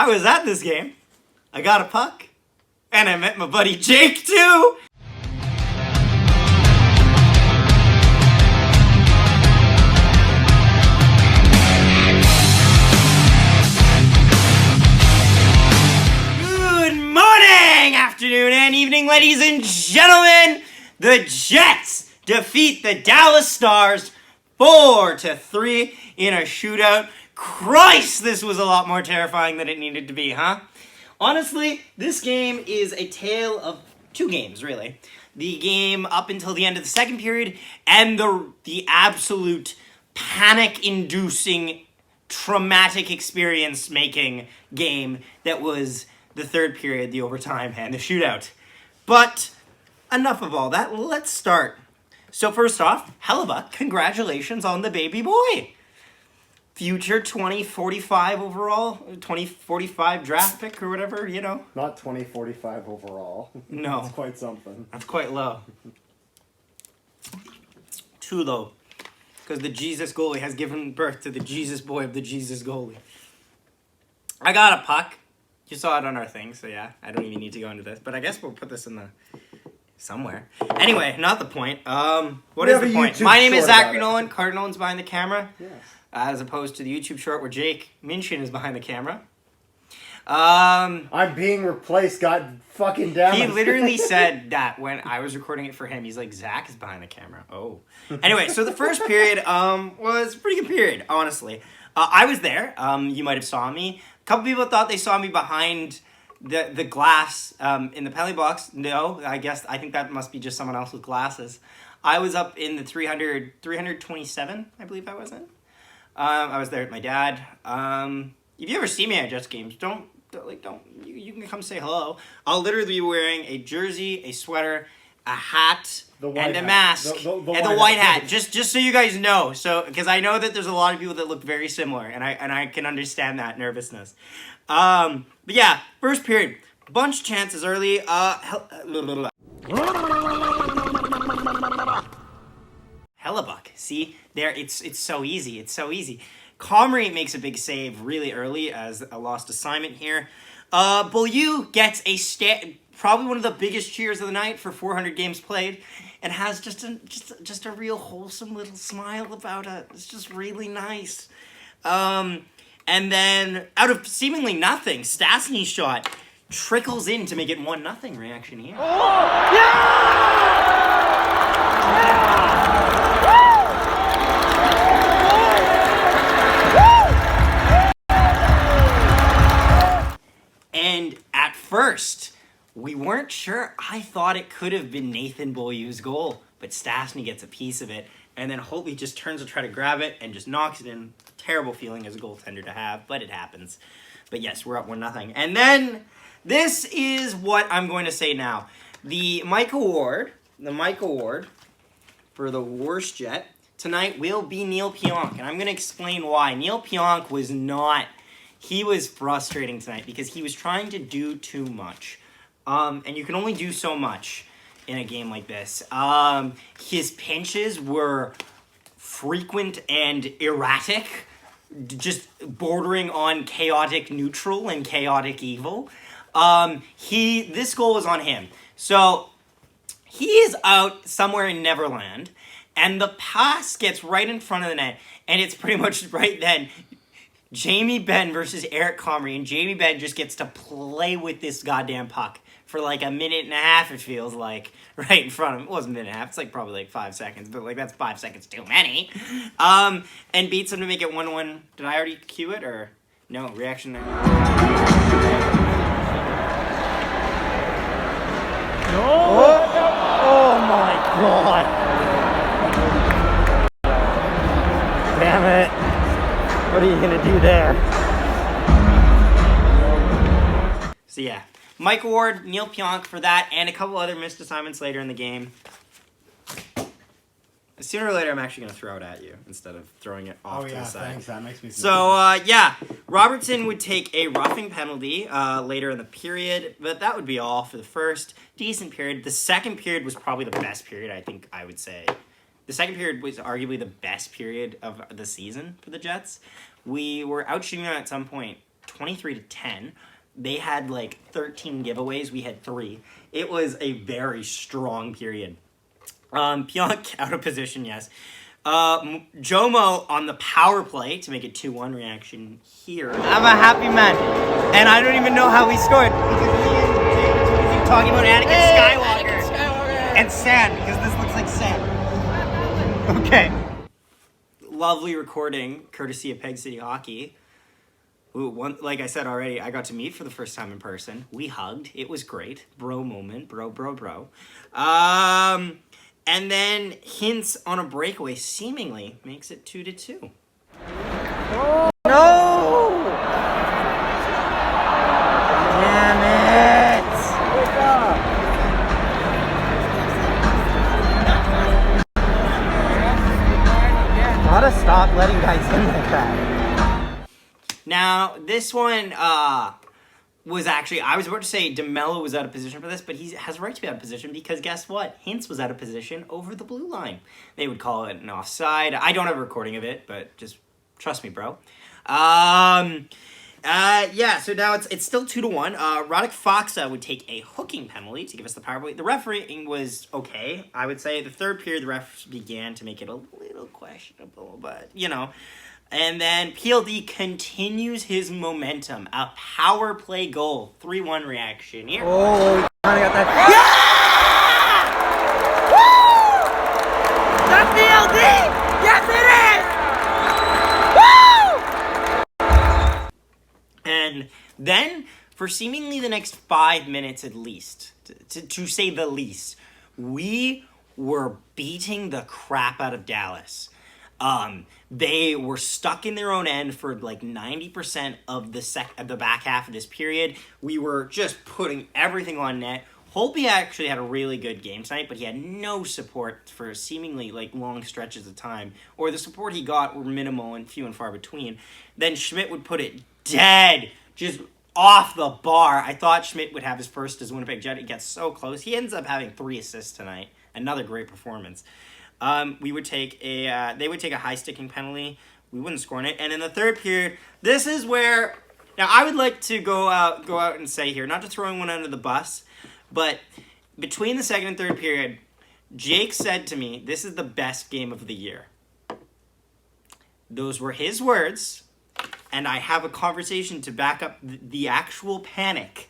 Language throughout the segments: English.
I was at this game. I got a puck. And I met my buddy Jake, too. Good morning, afternoon, and evening, ladies and gentlemen. The Jets defeat the Dallas Stars 4-3 in a shootout. Christ, this was a lot more terrifying than it needed to be, huh? Honestly, this game is a tale of two games, really. The game up until the end of the second period, and the absolute panic-inducing, traumatic experience-making game that was the third period, the overtime, and the shootout. But enough of all that. Let's start. So first off, Hellebuck, congratulations on the baby boy. Future 2045 overall, 2045 draft pick or whatever, you know. Not 2045 overall. No. That's quite something. That's quite low. Too low. Because the Jesus goalie has given birth to the Jesus boy of the Jesus goalie. I got a puck. You saw it on our thing, so yeah. I don't even need to go into this. But I guess we'll put this in the... somewhere. Anyway, not the point. What is the point? My name is Zachary Nolan. Carter Nolan's behind the camera. Yes. As opposed to the YouTube short where Jake Minchin is behind the camera. I'm being replaced, god fucking damn it. He literally said that when I was recording it for him. He's like, Zach is behind the camera. Oh. Anyway, so the first period was a pretty good period, honestly. I was there. You might have saw me. A couple people thought they saw me behind the glass in the penalty box. No, I think that must be just someone else with glasses. I was up in the 327, I believe I was in. I was there with my dad. If you ever see me at Jets games, you can come say hello. I'll literally be wearing a jersey, a sweater, a hat, and a mask, and the white hat. Just so you guys know. So, because I know that there's a lot of people that look very similar, and I can understand that nervousness. But yeah, first period, bunch of chances early. Hellebuck, see there, it's so easy. It's so easy. Comrie makes a big save really early as a lost assignment here. Beaulieu gets probably one of the biggest cheers of the night for 400 games played, and has just a real wholesome little smile about it. It's just really nice. And then, out of seemingly nothing, Stastny's shot trickles in to make it 1-0 reaction here. Oh, yeah! And at first, we weren't sure. I thought it could have been Nathan Beaulieu's goal, but Stastny gets a piece of it, and then Holtby just turns to try to grab it and just knocks it in. Terrible feeling as a goaltender to have, but it happens. But yes, we're up 1-0. And then, this is what I'm going to say now. The Mike Award for the worst Jet tonight will be Neil Pionk, and I'm going to explain why. Neil Pionk he was frustrating tonight because he was trying to do too much. And you can only do so much in a game like this. His pinches were frequent and erratic, just bordering on chaotic neutral and chaotic evil. This goal was on him. So he is out somewhere in Neverland, and the pass gets right in front of the net, and it's pretty much right then Jamie Benn versus Eric Comrie, and Jamie Benn just gets to play with this goddamn puck for like a minute and a half, it feels like, right in front of him. It wasn't a minute and a half, it's like probably like 5 seconds, but like that's 5 seconds too many. And beats him to make it 1-1. Did I already cue it, or no? Reaction there. No! Oh my god! Damn it! What are you gonna do there? So yeah, Mike Ward, Neil Pionk for that, and a couple other missed assignments later in the game. Sooner or later, I'm actually going to throw it at you instead of throwing it off to the side. Thanks. That makes me feel So, yeah, Robertson would take a roughing penalty later in the period, but that would be all for the first decent period. The second period was probably the best period, I think I would say. The second period was arguably the best period of the season for the Jets. We were outshooting them at some point 23-10. They had like 13 giveaways. We had 3. It was a very strong period. Pionk out of position, yes. Jomo on the power play to make it 2-1 reaction here. I'm a happy man, and I don't even know how we scored. Because talking about Anakin Skywalker and sand, because this looks like sand. Okay. Lovely recording, courtesy of Peg City Hockey. Ooh, like I said already, I got to meet for the first time in person. We hugged. It was great. Bro moment. Bro. And then Hints on a breakaway seemingly makes it 2-2. Oh, no! Damn it! Gotta stop letting guys in like that. Now, this one was actually, I was about to say DeMello was out of position for this, but he has a right to be out of position because guess what? Hints was out of position over the blue line. They would call it an offside. I don't have a recording of it, but just trust me, bro. Yeah, so now it's still 2-1. Roddick Foxa would take a hooking penalty to give us the power play. The refereeing was okay, I would say. The third period, the refs began to make it a little questionable, but, you know. And then PLD continues his momentum. A power play goal. 3-1 reaction here. Oh, we kinda got that. Yeah! Woo! That's PLD! Yes, it is! Woo! And then, for seemingly the next 5 minutes at least, to say the least, we were beating the crap out of Dallas. They were stuck in their own end for like 90% of the back half of this period. We were just putting everything on net. Holtby actually had a really good game tonight, but he had no support for seemingly like long stretches of time, or the support he got were minimal and few and far between. Then Schmidt would put it dead, just off the bar. I thought Schmidt would have his first as Winnipeg Jet. He gets so close. He ends up having 3 assists tonight. Another great performance. They would take a high sticking penalty. We wouldn't score on it. And in the third period, this is where, now I would like to go out and say here, not to throw anyone under the bus, but between the second and third period, Jake said to me, this is the best game of the year. Those were his words, and I have a conversation to back up the actual panic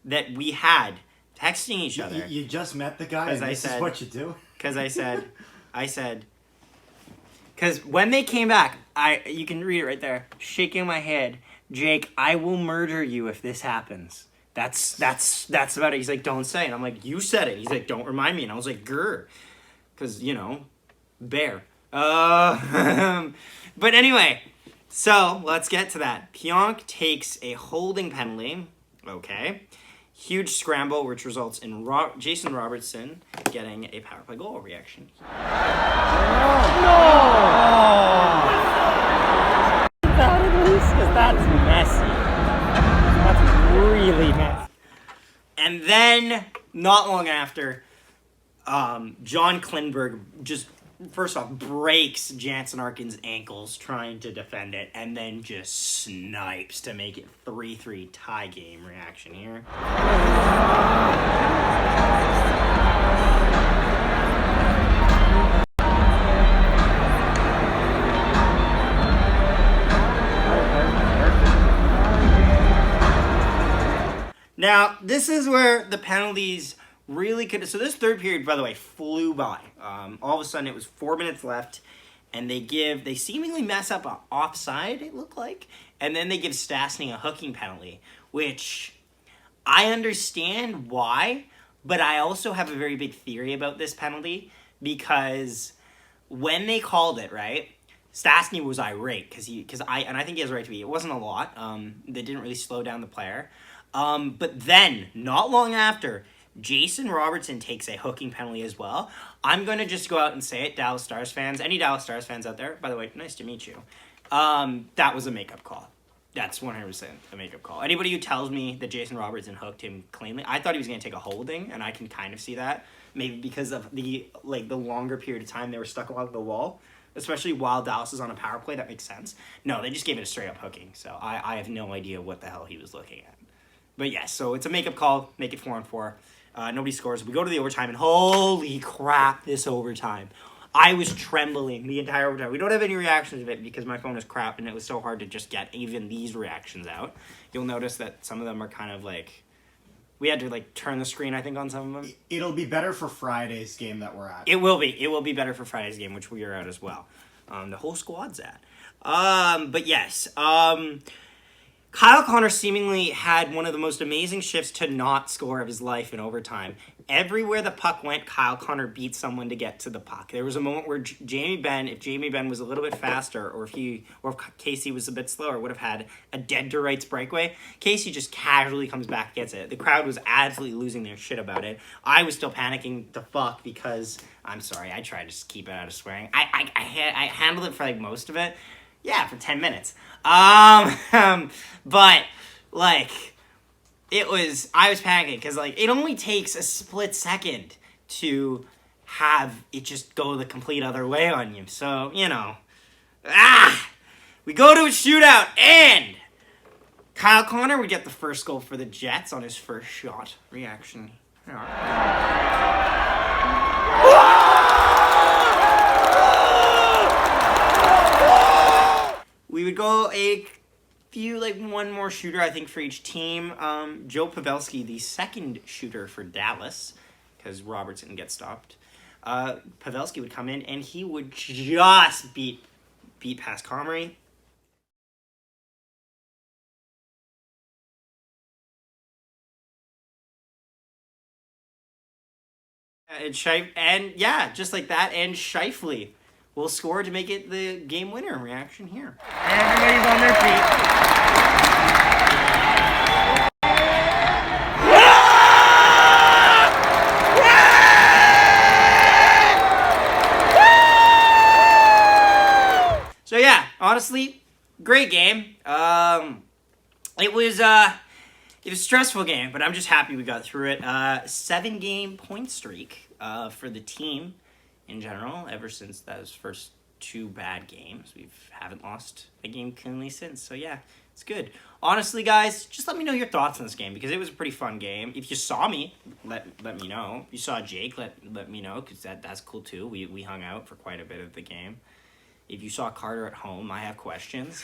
that we had texting each other. You just met the guy, and this is what you do? Because I said, because when they came back, you can read it right there, shaking my head, Jake, I will murder you if this happens. That's about it. He's like, don't say it. I'm like, you said it. He's like, don't remind me. And I was like, grr. Because, you know, bear. But anyway, so let's get to that. Pionk takes a holding penalty. Okay. Huge scramble, which results in Jason Robertson getting a power play goal reaction. No! That at least, because that's messy. That's really messy. And then, not long after, John Klingberg just, first off, breaks Jansen Arkin's ankles trying to defend it, and then just snipes to make it 3-3 tie game reaction here. Now, this is where the penalties really could. So this third period, by the way, flew by. All of a sudden, it was 4 minutes left, and they seemingly mess up an offside, it looked like, and then they give Stastny a hooking penalty, which I understand why, but I also have a very big theory about this penalty, because when they called it, right, Stastny was irate, because I think he has a right to be. It wasn't a lot. They didn't really slow down the player. But then, not long after, Jason Robertson takes a hooking penalty as well. I'm going to just go out and say it, Dallas Stars fans. Any Dallas Stars fans out there? By the way, nice to meet you. That was a makeup call. That's 100% a makeup call. Anybody who tells me that Jason Robertson hooked him cleanly, I thought he was going to take a holding, and I can kind of see that. Maybe because of the longer period of time they were stuck along the wall. especially while Dallas is on a power play. That makes sense. No, they just gave it a straight up hooking. So I have no idea what the hell he was looking at. But yes, so it's a makeup call. Make it 4-on-4. Nobody scores. We go to the overtime, and holy crap, this overtime. I was trembling the entire overtime. We don't have any reactions of it because my phone is crap, and it was so hard to just get even these reactions out. You'll notice that some of them are kind of like... We had to, like, turn the screen, I think, on some of them. It'll be better for Friday's game that we're at. It will be. It will be better for Friday's game, which we are at as well. The whole squad's at. But yes, Kyle Connor seemingly had one of the most amazing shifts to not score of his life in overtime. Everywhere the puck went, Kyle Connor beat someone to get to the puck. There was a moment where if Jamie Benn was a little bit faster, or if Casey was a bit slower, would have had a dead to rights breakaway. Casey just casually comes back, gets it. The crowd was absolutely losing their shit about it. I was still panicking the fuck because, I'm sorry, I tried to just keep it out of swearing. I handled it for like most of it. Yeah, for 10 minutes. But, like, I was panicking because, like, it only takes a split second to have it just go the complete other way on you. So, you know, we go to a shootout, and Kyle Connor would get the first goal for the Jets on his first shot. Reaction. We would go one more shooter, I think, for each team. Joe Pavelski, the second shooter for Dallas, because Roberts didn't get stopped. Pavelski would come in, and he would just beat past Comrie. And just like that, and Scheifele will score to make it the game winner. Reaction here. Everybody's on their feet. So yeah, honestly, great game. It was a stressful game, but I'm just happy we got through it. 7-game point streak for the team in general, ever since those first 2 bad games. We haven't lost a game cleanly since, so yeah, it's good. Honestly, guys, just let me know your thoughts on this game, because it was a pretty fun game. If you saw me, let me know. If you saw Jake, let me know, because that's cool too. We hung out for quite a bit of the game. If you saw Carter at home, I have questions.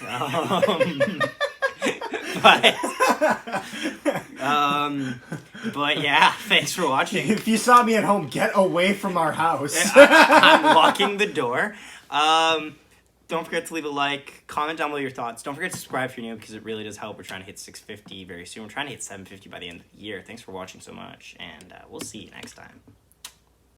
But yeah, thanks for watching. If you saw me at home, get away from our house. I'm locking the door. Don't forget to leave a like, comment down below your thoughts. Don't forget to subscribe if you're new, because it really does help. We're trying to hit 650 very soon. We're trying to hit 750 by the end of the year. Thanks for watching so much, and we'll see you next time.